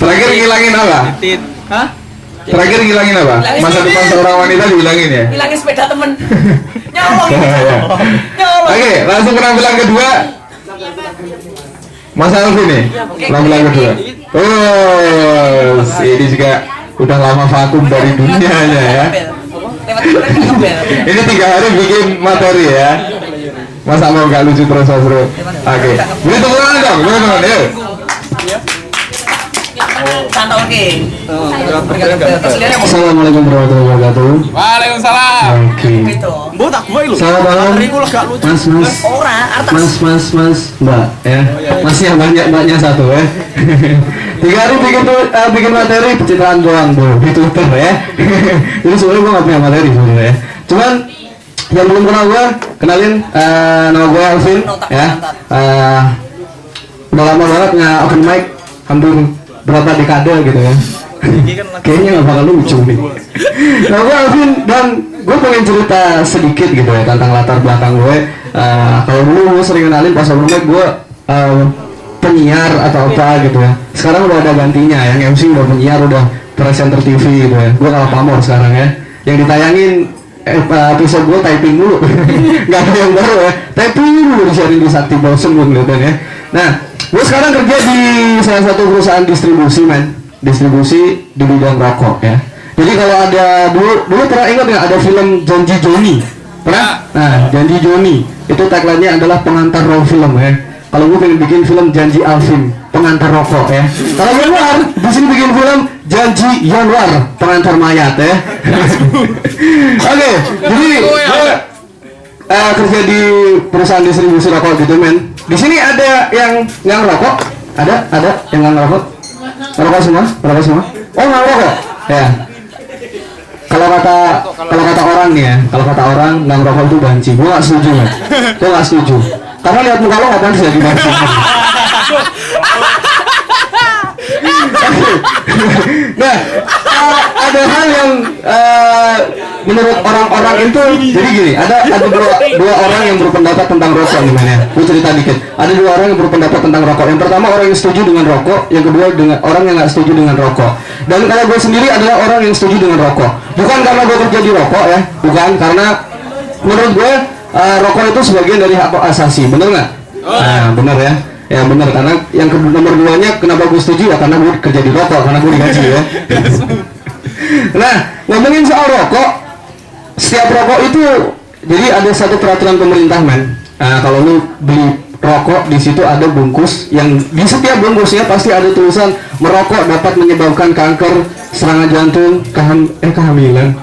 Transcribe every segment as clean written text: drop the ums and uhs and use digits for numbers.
Terakhir ngilangin apa? Hah? Terakhir ngilangin apa? Masa depan seorang wanita dihilangin ya? Hilangin sepeda temen. Nyolong ini. Nyolong. Oke, langsung penampilan kedua. Mas Alvin nih, penampilan kedua. Oh, ini juga udah lama vakum dari dunianya ya. Ini 3 hari bikin materi ya. Masa mau gak lucu terus Mas Bro? Oke, beri tepuk tangan dong, teman-teman. Yuk. Santai oke. Assalamualaikum warahmatullahi wabarakatuh. Waalaikumsalam. Oke. Mbok tak gue lho. Selamat malam. Mas, Mbak ya. Masih yang banyak mbaknya satu ya. 3 hari bikin materi pencitraan doang bro di Twitter ya. Jadi sebenarnya gue gak punya materi sebenarnya ya. Cuman yang belum kenal gue, kenalin nama gue Alvin ya. Udah lama banget nggak open mic, hampir berapa dekade gitu ya. Kayaknya nggak bakal lucu nih. Nah gue Alvin dan gue pengen cerita sedikit gitu ya tentang latar belakang gue. Kalau dulu gue sering kenalin pas open mic gue penyiar atau apa gitu ya. Sekarang udah ada gantinya, yang MC udah penyiar, udah presenter TV gitu ya. Gue kalah pamor sekarang ya. Yang ditayangin episode gue typing dulu. Nggak ada yang baru ya. Typing dulu disiarin di Sakti bosen gue ngeliatin ya. Nah gue sekarang kerja di salah satu perusahaan distribusi distribusi di bidang rokok ya. Jadi kalau ada dulu pernah ingat nggak ada film Janji Joni? Pernah? Nah Janji Joni itu tagline-nya adalah pengantar rock film ya. Kalau gue pengen bikin film Janji Alvin pengantar rokok ya. Kalau Januar di sini bikin film Janji Januar pengantar mayat ya. Oke, jadi gue kerja di perusahaan distribusi rokok gitu men. Di sini ada yang ngerokok, ada yang nggak ngerokok. Ngerokok semua? Oh nggak ngerokok? Ya. Kalau kata orang nih ya, kalau kata orang nggak ngerokok itu banci. Gue nggak setuju men. Gue nggak setuju. Karena lihat muka lo nggak pantas jadi banci. Nah, ada hal yang menurut orang-orang itu jadi gini, ada dua orang yang berpendapat tentang rokok gimana? Gue cerita dikit. Ada 2 orang yang berpendapat tentang rokok. Yang pertama orang yang setuju dengan rokok, yang kedua orang yang nggak setuju dengan rokok. Dan kalau gue sendiri adalah orang yang setuju dengan rokok. Bukan karena gue kerja di rokok ya, bukan karena menurut gue rokok itu sebagian dari hak asasi, bener nggak? Nah, bener ya. Ya benar, karena yang nomor 2-nya kenapa gue setuju ya karena gue kerja di rokok, karena gue digaji ya. Nah ngomongin soal rokok, setiap rokok itu jadi ada satu peraturan pemerintah men. Kalau lu beli rokok di situ ada bungkus yang di setiap bungkusnya pasti ada tulisan merokok dapat menyebabkan kanker, serangan jantung, kehamilan,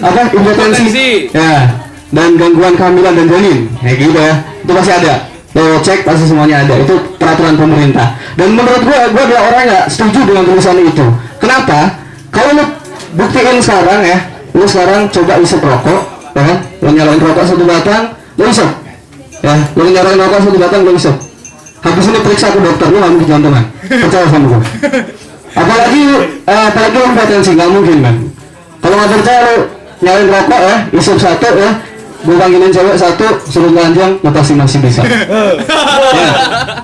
apa impotensi, ya, dan gangguan kehamilan dan janin, kayak gitu ya. Itu pasti ada. Lo cek pasti semuanya ada, itu peraturan pemerintah. Dan menurut gue adalah orang nggak setuju dengan tulisan itu. Kenapa? Kalau lo buktiin sekarang ya, lo sekarang coba isep rokok, ya kan? Lo nyalain rokok 1 batang, lo isep, ya. Lo nyalain rokok 1 batang, lo isep. Habis ini periksa ke dokter, lo nggak mungkin jantungan. Percaya sama gue. Apalagi lo potensi, nggak mungkin kan? Kalau nggak percaya lo nyalain rokok ya, isep 1 ya. Gue panggilin cewek 1, suruh telanjang, lo pasti masih bisa. Ya.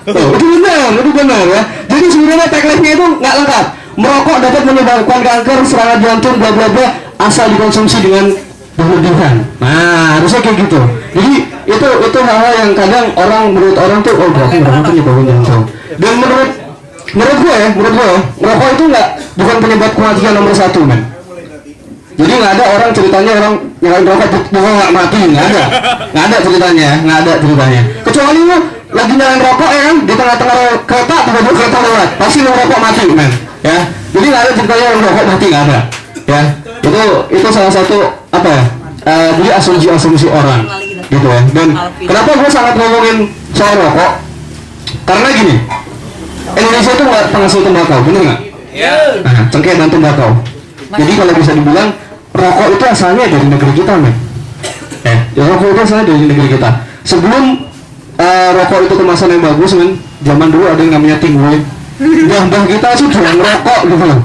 Itu benar ya. Jadi sebenarnya tagline-nya itu nggak lengkap. Merokok dapat menyebabkan kanker, serangan jantung, bla bla bla, asal dikonsumsi dengan berlebihan. Nah, harusnya kayak gitu. Jadi itu hal-hal yang kadang menurut orang tuh, oh berarti merokok itu nyebabin jantung. Dan menurut gue, merokok itu bukan penyebab kematian nomor 1 men. Jadi nggak ada orang ceritanya orang nyalain rokok nggak mati, nggak ada ceritanya. Kecuali lu lagi nyalain rokok ya kan di tengah-tengah kereta, tiba-tiba kereta lewat, pasti lu rokok mati men, ya. Jadi nggak ada ceritanya orang rokok mati, nggak ada, ya. Itu salah satu apa ya? Jadi asumsi orang, gitu ya. Dan kenapa gue sangat ngomongin soal rokok? Karena gini, Indonesia itu nggak penghasil tembakau, bener nggak? Iya. Nah, cengkeh dan tembakau. Jadi kalau bisa dibilang rokok itu asalnya dari negeri kita men. Rokok itu asalnya dari negeri kita. Sebelum rokok itu kemasan yang bagus men, zaman dulu ada yang namanya tingwei. Mbah kita sudah ngerokok gitu loh.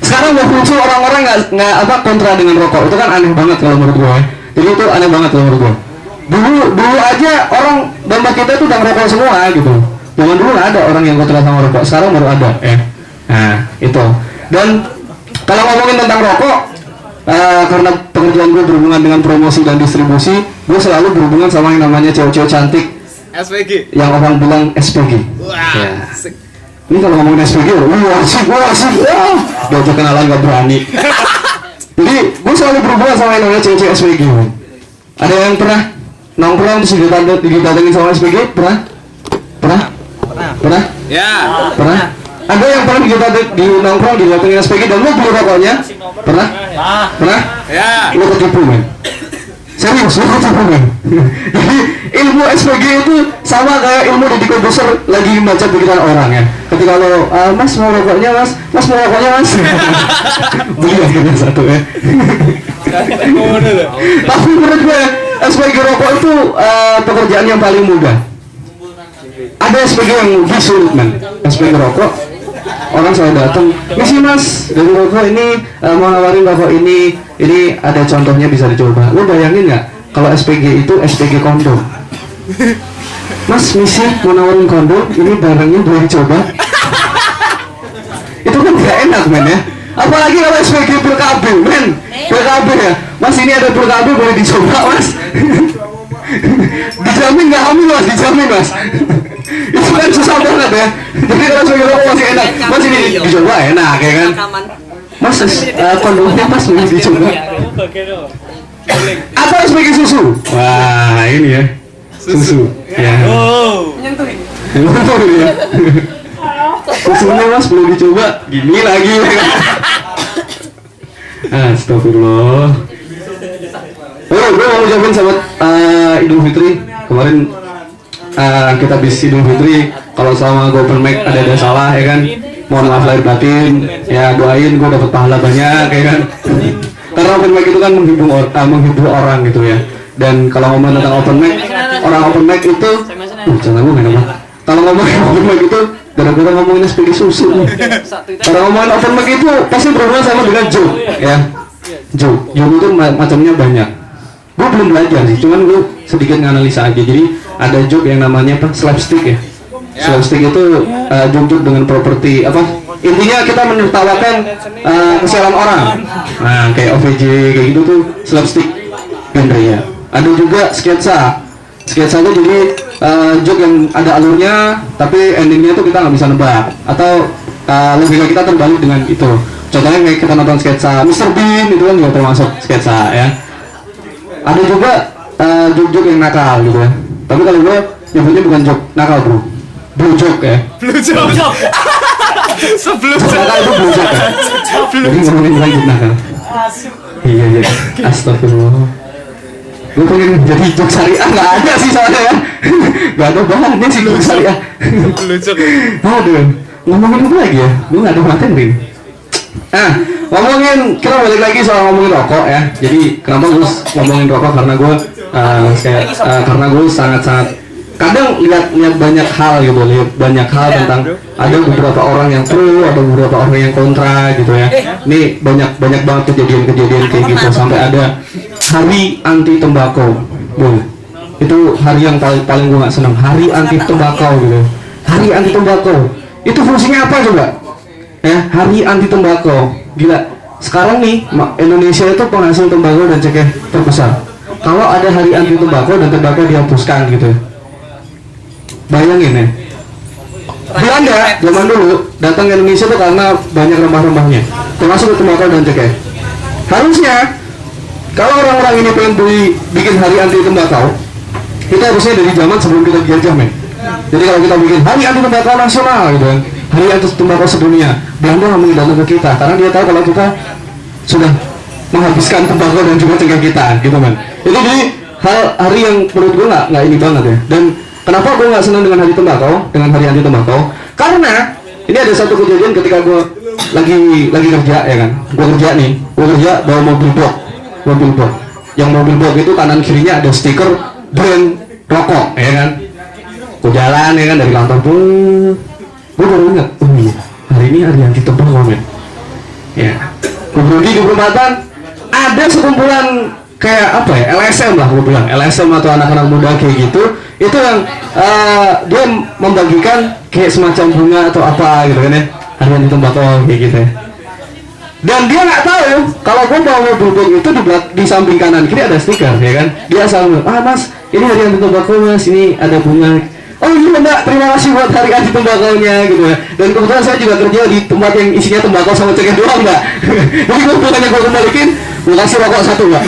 Sekarang udah muncul orang-orang nggak kontra dengan rokok. Itu kan aneh banget kalau menurut gue. Jadi itu aneh banget kalau menurut gue. Dulu aja orang bamba kita itu udah ngerokok semua gitu. Zaman dulu nggak ada orang yang kontra sama rokok, sekarang baru ada ya. Nah itu. Dan kalau ngomongin tentang rokok, karena pekerjaan gue berhubungan dengan promosi dan distribusi, gue selalu berhubungan sama yang namanya cewek-cewek cantik SPG. yang orang bilang SPG. Wah. Ya. Ini kalau ngomongin SPG, asik, diajak kenalan gak berani. Jadi gue selalu berhubungan sama yang namanya cewek-cewek SPG. Ada yang pernah nongkrong terus didatengin sama SPG? Pernah? Ya. Pernah? Ada yang pernah di nongkrong didatengin SPG dan lu beli rokoknya? Pernah? Ya. Lu ketipu men. Serius, lu ketipu men. Jadi ilmu SPG itu sama kayak ilmu Deddy Corbuzier lagi baca pikiran orang ya. Ketika lo, mas mau rokoknya mas mau rokoknya mas. Beli akhirnya satu ya. Tapi menurut gue SPG rokok itu pekerjaan yang paling mudah. Ada SPG yang lebih sulit men. SPG rokok orang selalu datang, misi mas dari rokok ini mau nawarin rokok ini ada contohnya bisa dicoba. Lo bayangin nggak kalau SPG itu SPG kondom? Mas misi mau nawarin kondom, ini barangnya boleh dicoba. Itu kan gak enak men ya. Apalagi kalau SPG PKB men, PKB ya. Mas ini ada PKB boleh dicoba mas. Dijamin nggak hamil mas, dijamin mas. Itu kan susah banget ya. Jadi kalau SPG rokok masih enak, mas ini dicoba enak ya kan. Mas kondomnya mas boleh dicoba. Atau SPG susu. Wah ini ya susu ya. Menyentuhin. Ya. Susunya mas boleh dicoba. Gini lagi. Astagfirullah. Oh, gue mau ucapin selamat Idul Fitri. Kemarin kita habis Idul Fitri. Kalau sama gue open mic ada salah ya kan. Mohon maaf lahir batin. Ya doain gue dapat pahala banyak ya kan. Karena open mic itu kan menghibur orang gitu ya. Dan kalau ngomong tentang open mic, orang open mic itu, jangan gue nggak apa. Kalau ngomongin open mic itu, gara-gara ngomongin SPG susu. Kalau ngomongin open mic itu pasti berhubungan sama dengan joke, ya. Joke itu macamnya banyak. Gue belum belajar sih, cuman gue sedikit nganalisa aja. Jadi ada joke yang namanya apa? Slapstick ya. Slapstick itu joke dengan properti apa? Intinya kita menertawakan kesialan orang. Nah, kayak OVJ kayak gitu tuh slapstick genre-nya. Ada juga sketsa. Sketsa itu jadi joke yang ada alurnya, tapi endingnya tuh kita nggak bisa nebak. Atau logika kita terbalik dengan itu. Contohnya kayak kita nonton sketsa Mr. Bean itu kan juga termasuk sketsa ya. Ada juga joke-joke yang nakal gitu ya. Tapi kalau gue nyebutnya bukan joke nakal bro, blue joke ya. Blue joke. Sebelum Nakal itu blue joke ya. Jadi ngomongin lanjut nakal. Iya. Astagfirullah. Gue pengen jadi joke syariah, nggak ada sih soalnya ya. Nggak ada bahannya sih joke syariah. Blue joke. Aduh, ngomongin apa lagi ya? Gue nggak ada materi. Ngomongin, kita balik lagi soal ngomongin rokok ya. Jadi kenapa gue ngomongin rokok karena gue karena gue sangat-sangat kadang lihat banyak hal gitu, banyak hal tentang ada beberapa orang yang pro, ada beberapa orang yang kontra gitu ya. Ini banyak banget kejadian kayak gitu sampai ada hari anti tembakau. Itu hari yang paling gue nggak senang, hari anti tembakau gitu. Hari anti tembakau itu fungsinya apa coba? Ya, hari anti tembakau. Gila. Sekarang nih Indonesia itu penghasil tembakau dan cengkeh terbesar. Kalau ada hari anti tembakau dan tembakau dihapuskan gitu, bayangin ya. Belanda zaman dulu datang ke Indonesia tuh karena banyak rempah-rempahnya, termasuk tembakau dan cengkeh. Harusnya kalau orang-orang ini pengen bikin hari anti tembakau, kita harusnya dari zaman sebelum kita dijajah men. Jadi kalau kita bikin hari anti tembakau nasional gitu kan, hari anti tembakau sedunia, Belanda nggak mungkin datang ke kita karena dia tahu kalau kita sudah menghabiskan tembakau dan juga cengkeh kita gitu kan. Itu jadi hari yang menurut gue nggak ini banget ya. Dan kenapa gue nggak senang dengan hari tembakau, dengan hari anti tembakau? Karena ini ada satu kejadian ketika gue lagi kerja ya kan, gue kerja bawa mobil box. Yang mobil box itu kanan kirinya ada stiker brand rokok ya kan. Gue jalan ya kan dari kantor pun gue baru ingat, oh iya hari ini hari anti tembakau men. Ya, gue pergi di perempatan ada sekumpulan kayak apa ya, LSM lah gue bilang, LSM atau anak-anak muda kayak gitu Itu yang dia membagikan kayak semacam bunga atau apa gitu kan ya, hadiah tembakau kayak gitu ya. Dan dia nggak tahu kalau gue bawa mobil itu di samping kanan kiri ada stiker ya kan. Dia selalu, mas ini hadiah tembakau mas, ini ada bunga. Oh iya mbak, terima kasih buat hari anti tembakaunya gitu ya. Dan kebetulan saya juga kerja di tempat yang isinya tembakau sama cengkeh doang mbak. Jadi gue bukannya gue kembalikin, gue kasih rokok 1 mbak.